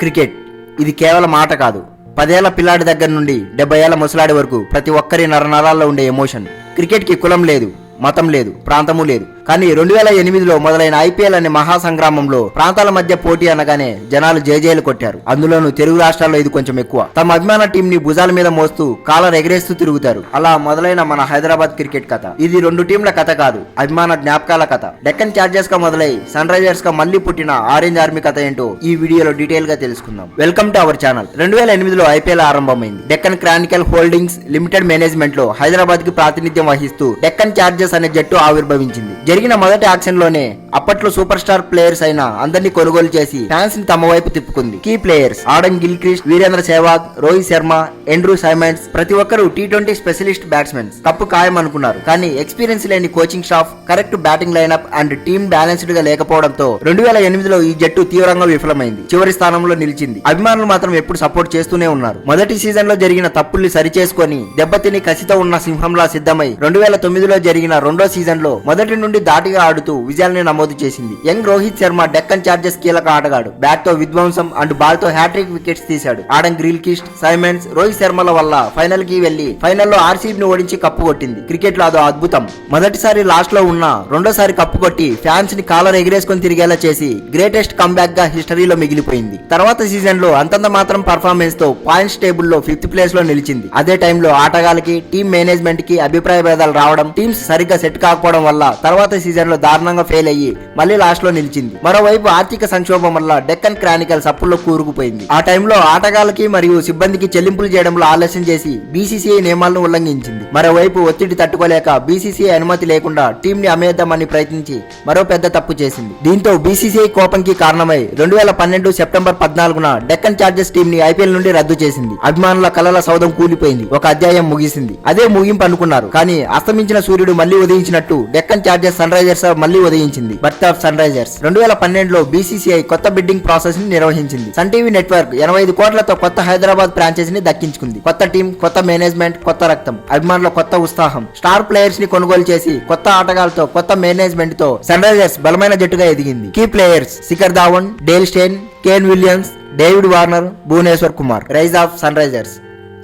Cricket ఇది కేవలం ఆట కాదు. 10 ఏళ్ల పిల్లాడి దగ్గర నుండి 70 ఏళ్ల ముసలాడి వరకు ప్రతి ఒక్కరి నరనరాల్లో ఉండే ఎమోషన్. క్రికెట్ కి కులం లేదు, మతం లేదు, ప్రాంతము లేదు. కానీ 2008లో మొదలైన ఐపీఎల్ అనే మహాసంగ్రామంలో ప్రాంతాల మధ్య పోటీ అనగానే జనాలు జేజేలు కొట్టారు. అందులోనూ తెలుగు రాష్ట్రాల్లో ఇది కొంచెం ఎక్కువ. తమ అభిమాన టీం ని భుజాల మీద మోస్తూ కాలర్ ఎగరేస్తూ తిరుగుతారు. అలా మొదలైన మన హైదరాబాద్ క్రికెట్ కథ. ఇది 2 టీంల కథ కాదు, అభిమాన జ్ఞాపకాల కథ. డెక్కన్ చార్జర్స్ గా మొదలై సన్ రైజర్స్ గా మళ్లీ పుట్టిన ఆరెంజ్ ఆర్మీ కథ ఏంటో ఈ వీడియోలో డీటెయిల్ గా తెలుసుకుందాం. Welcome to our channel. 2008లో ఐపీఎల్ ఆరంభమైంది. Deccan Chronicle Holdings limited management లో హైదరాబాద్ కి ప్రాతినిధ్యం వహిస్తూ డెక్కన్ చార్జర్స్ అనే జట్టు ఆవిర్భవించింది. జరిగిన మొదటి యాక్షన్ లోనే అప్పట్లో సూపర్ స్టార్ ప్లేయర్స్ అయిన అందరినీ కొనుగోలు చేసి ఫ్యాన్స్ ని తమ వైపు తిప్పుకుంది. Key players Adam Gilchrist, Virender Sehwag, Rohit Sharma, Andrew Symonds ప్రతి ఒక్కరు T20 స్పెషలిస్ట్ బ్యాట్స్మెన్స్. కప్పు ఖాయం అనుకున్నారు. కానీ ఎక్స్పీరియన్స్ లేని coaching staff, correct batting lineup and team balanced గా లేకపోవడంతో 2008లో ఈ జట్టు తీవ్రంగా విఫలమైంది. చివరి స్థానంలో నిలిచింది. అభిమానులు మాత్రం ఎప్పుడు సపోర్ట్ చేస్తూనే ఉన్నారు. మొదటి సీజన్ లో జరిగిన తప్పుల్ని సరిచేసుకొని దెబ్బతిని కసితో ఉన్న సింహంలా సిద్ధమై 2009లో జరిగిన రెండో సీజన్ లో మొదటి నుండి దాటిగా ఆడుతూ విజయాల్ని నమోదు చేసింది. యంగ్ రోహిత్ శర్మ డెక్కన్ చార్జర్స్ కీలక ఆటగాడు. బ్యాట్ తో విధ్వంసం అండ్ బాల్ తో హ్యాట్రిక్ వికెట్స్ తీశాడు. ఆడమ్ గిల్క్రిస్ట్, సైమండ్స్, రోహిత్ శర్మల వల్ల ఫైనల్ కి వెళ్లి ఫైనల్లో ఆర్సీబీని ఓడించి కప్పు కొట్టింది. క్రికెట్ లో అదో అద్భుతం. మొదటిసారి లాస్ట్ లో ఉన్న రెండోసారి కప్పు కొట్టి ఫ్యాన్స్ ని కాలర్ ఎగిరేసుకొని తిరిగేలా చేసి గ్రేటెస్ట్ కంబ్యాక్ గా హిస్టరీలో మిగిలిపోయింది. తర్వాత సీజన్ లో అంతంత మాత్రం పర్ఫార్మెన్స్ తో పాయింట్స్ టేబుల్ లో 5th ప్లేస్ లో నిలిచింది. అదే టైంలో ఆటగాళ్ళకి, టీమ్ మేనేజ్మెంట్ కి అభిప్రాయ భేదాలు రావడం, టీమ్స్ సరిగ్గా సెట్ కాకపోవడం వల్ల తర్వాత సీజన్ లో దారుణంగా ఫెయిల్ అయ్యి మళ్ళీ లాస్ట్ లో నిలిచింది. మరోవైపు ఆర్థిక సంక్షోభం వల్ల డెక్కన్ క్రానికల్స్ అప్పుల్లో కూరుకుపోయింది. ఆ టైంలో ఆటగాళ్ళకి మరియు సిబ్బందికి చెల్లింపులు చేయడంలో ఆలస్యం చేసి బీసీసీఐ నియమాలను ఉల్లంఘించింది. మరోవైపు ఒత్తిడి తట్టుకోలేక బీసీసీఐ అనుమతి లేకుండా టీం ని అమ్మేద్దామని ప్రయత్నించి మరో పెద్ద తప్పు చేసింది. దీంతో బీసీసీఐ కోపంకి కారణమై 2012 సెప్టెంబర్ 14న డెక్కన్ చార్జర్స్ టీం ని ఐపీఎల్ నుండి రద్దు చేసింది. అభిమానుల కలల సౌధం కూలిపోయింది. ఒక అధ్యాయం ముగిసింది. అదే ముగింపు అనుకున్నారు. కానీ అస్తమించిన సూర్యుడు మళ్లీ ఉదయించినట్టు డెక్కన్ చార్జర్స్ సన్ రైజర్స్ మళ్లీ ఉదయించింది. Birth of Sunrisers. 2012లో బీసీసీఐ కొత్త బిడ్డింగ్ ప్రాసెస్ ని నిర్వహించింది. సన్ టీవీ నెట్వర్క్ 85 కోట్లతో కొత్త హైదరాబాద్ ఫ్రాంచైజీని దక్కించుకుంది. కొత్త టీం, కొత్త మేనేజ్మెంట్, కొత్త రక్తం, అభిమానుల కొత్త ఉత్సాహం. స్టార్ ప్లేయర్స్ ని కొనుగోలు చేసి కొత్త ఆటగాళ్లతో, కొత్త మేనేజ్మెంట్ తో సన్ రైజర్స్ బలమైన జట్టుగా ఎదిగింది. Key players Shikhar Dhawan, Dale Steyn, Kane Williams, David Warner, Bhuvneshwar Kumar. Rise of Sunrisers.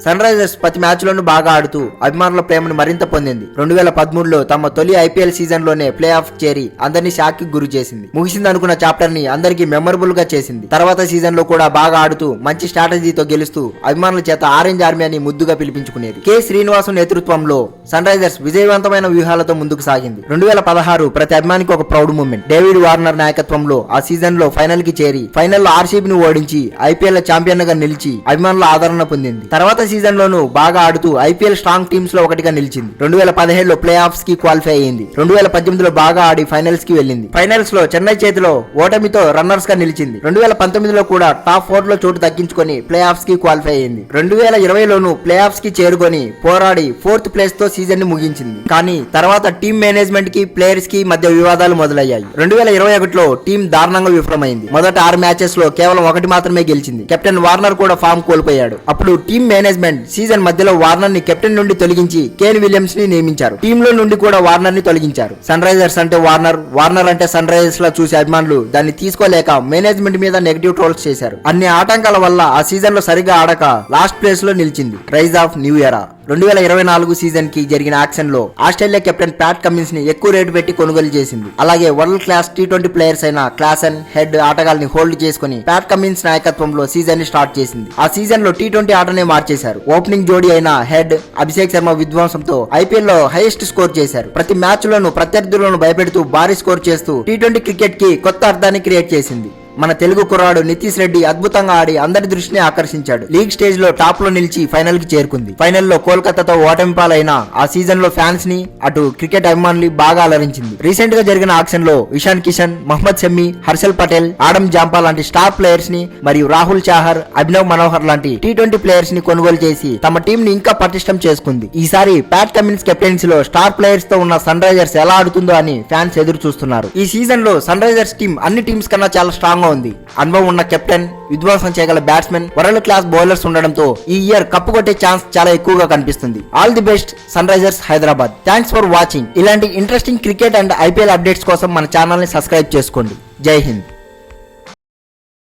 Sunrisers ప్రతి మ్యాచ్ లోనూ బాగా ఆడుతూ అభిమానుల ప్రేమను మరింత పొందింది. 2013లో తమ తొలి ఐపీఎల్ సీజన్ లోనే ప్లే ఆఫ్ చేరి అందరినీ షాక్ కి గురి చేసింది. ముగిసింది అనుకున్న చాప్టర్ ని అందరికీ మెమరబుల్ గా చేసింది. తర్వాత సీజన్ లో కూడా బాగా ఆడుతూ మంచి స్ట్రాటజీతో గెలుస్తూ అభిమానుల చేత ఆరెంజ్ ఆర్మీ అని ముద్దుగా పిలిపించుకునేది. కె శ్రీనివాసు నేతృత్వంలో సన్ రైజర్స్ విజయవంతమైన వ్యూహాలతో ముందుకు సాగింది. 2016 ప్రతి అభిమానికి ఒక ప్రౌడ్ మూమెంట్. డేవిడ్ వార్నర్ నాయకత్వంలో ఆ సీజన్ లో ఫైనల్ కి చేరి ఫైనల్లో ఆర్సీబీని ఓడించి ఐపీఎల్ ఛాంపియన్ గా నిలిచి అభిమానుల ఆదరణ పొందింది. తర్వాత సీజన్ లోనూ బాగా ఆడుతూ ఐపీఎల్ స్ట్రాంగ్ టీమ్స్ లో ఒకటిగా నిలిచింది. 2017లో ప్లే ఆఫ్స్ కి క్వాలిఫై అయింది. 2018లో బాగా ఆడి ఫైనల్స్ కి వెళ్ళింది. ఫైనల్స్ లో చెన్నై చేతిలో ఓటమితో రన్నర్స్ గా నిలిచింది. 2019లో కూడా టాప్ 4 లో చోటు దక్కించుకొని ప్లే ఆఫ్స్ కి క్వాలిఫై అయింది. 2020లోనూ ప్లే ఆఫ్స్ కి చేరుకొని పోరాడి 4th ప్లేస్ తో సీజన్ ని ముగించింది. కానీ తర్వాత టీమ్ మేనేజ్మెంట్ కి, ప్లేయర్స్ కి మధ్య వివాదాలు మొదలయ్యాయి. 2021లో టీం దారుణంగా విఫలమైంది. మొదట 6 మ్యాచెస్ లో కేవలం 1 మాత్రమే గెలిచింది. కెప్టెన్ వార్నర్ కూడా ఫామ్ కోల్పోయాడు. అప్పుడు టీమ్ మేనేజ్మెంట్ సీజన్ మధ్యలో వార్నర్ ని కెప్టెన్ నుండి తొలగించి కేన్ విలియమ్స్ ని నియమించారు. టీమ్ లో నుండి కూడా వార్నర్ ని తొలగించారు. సన్ రైజర్స్ అంటే వార్నర్, వార్నర్ అంటే సన్ రైజర్స్ లా చూసే అభిమానులు దాన్ని తీసుకోలేక మేనేజ్మెంట్ మీద నెగటివ్ ట్రోల్స్ చేశారు. అన్ని ఆటంకాల వల్ల ఆ సీజన్ లో సరిగా ఆడక లాస్ట్ ప్లేస్ లో నిలిచింది. Rise of new era. 2024 season కి జరిగిన యాక్షన్ లో ఆస్ట్రేలియా కెప్టెన్ ప్యాట్ కమిన్స్ ని ఎక్కువ రేటు పెట్టి కొనుగోలు చేసింది. అలాగే వరల్డ్ క్లాస్ T20 ప్లేయర్స్ అయిన క్లాసన్, హెడ్ ఆటగాళ్ళని హోల్డ్ చేసుకుని ప్యాట్ కమిన్స్ నాయకత్వంలో సీజన్ ని స్టార్ట్ చేసింది. ఆ సీజన్ లో T20 ఆటనే మార్చేశారు. ఓపెనింగ్ జోడీ అయిన హెడ్, అభిషేక్ శర్మ విధ్వంసంతో ఐపీఎల్ లో హైయెస్ట్ స్కోర్ చేశారు. ప్రతి మ్యాచ్ లోనూ ప్రత్యర్థులను భయపెడుతూ భారీ స్కోర్ చేస్తూ T20 క్రికెట్ కి కొత్త అర్థాన్ని క్రియేట్ చేసింది. మన తెలుగు కుర్రాడు నితీష్ రెడ్డి అద్భుతంగా ఆడి అందరి దృష్టిని ఆకర్షించాడు. లీగ్ స్టేజ్ లో టాప్ లో నిలిచి ఫైనల్ కి చేరుకుంది. ఫైనల్లో కోల్కతాతో ఓటమి పాలైన ఆ సీజన్ లో ఫ్యాన్స్ ని, అటు క్రికెట్ అభిమానులు బాగా అలరించింది. రీసెంట్ గా జరిగిన ఆక్షన్ లో ఇషాన్ కిషన్, మహమ్మద్ షమి, హర్షల్ పటేల్, ఆడమ్ జాంపా లాంటి స్టార్ ప్లేయర్స్ ని మరియు రాహుల్ చాహర్, అభినవ్ మనోహర్ లాంటి T20 ప్లేయర్స్ ని కొనుగోలు చేసి తమ టీం ని ఇంకా పటిష్టం చేసుకుంది. ఈసారి ప్యాట్ కమిన్స్ కెప్టెన్సీ లో స్టార్ ప్లేయర్స్ తో ఉన్న సన్ రైజర్స్ ఎలా ఆడుతుందో అని ఫ్యాన్స్ ఎదురు చూస్తున్నారు. ఈ సీజన్ లో సన్ రైజర్స్ టీం అన్ని టీమ్స్ కన్నా చాలా స్ట్రాంగ్ ఉంది. అనుభవం ఉన్న కెప్టెన్, విధ్వంసం చేయగల బ్యాట్స్మెన్, వరల్డ్ క్లాస్ బౌలర్స్ ఉండడంతో ఈ ఇయర్ కప్పు కొట్టే ఛాన్స్ చాలా ఎక్కువగా కనిపిస్తుంది. All the best Sunrisers Hyderabad. Thanks for watching. ఇలాంటి interesting cricket and IPL updates కోసం మన ఛానల్ ని సబ్స్క్రైబ్ చేసుకోండి. జై హింద్.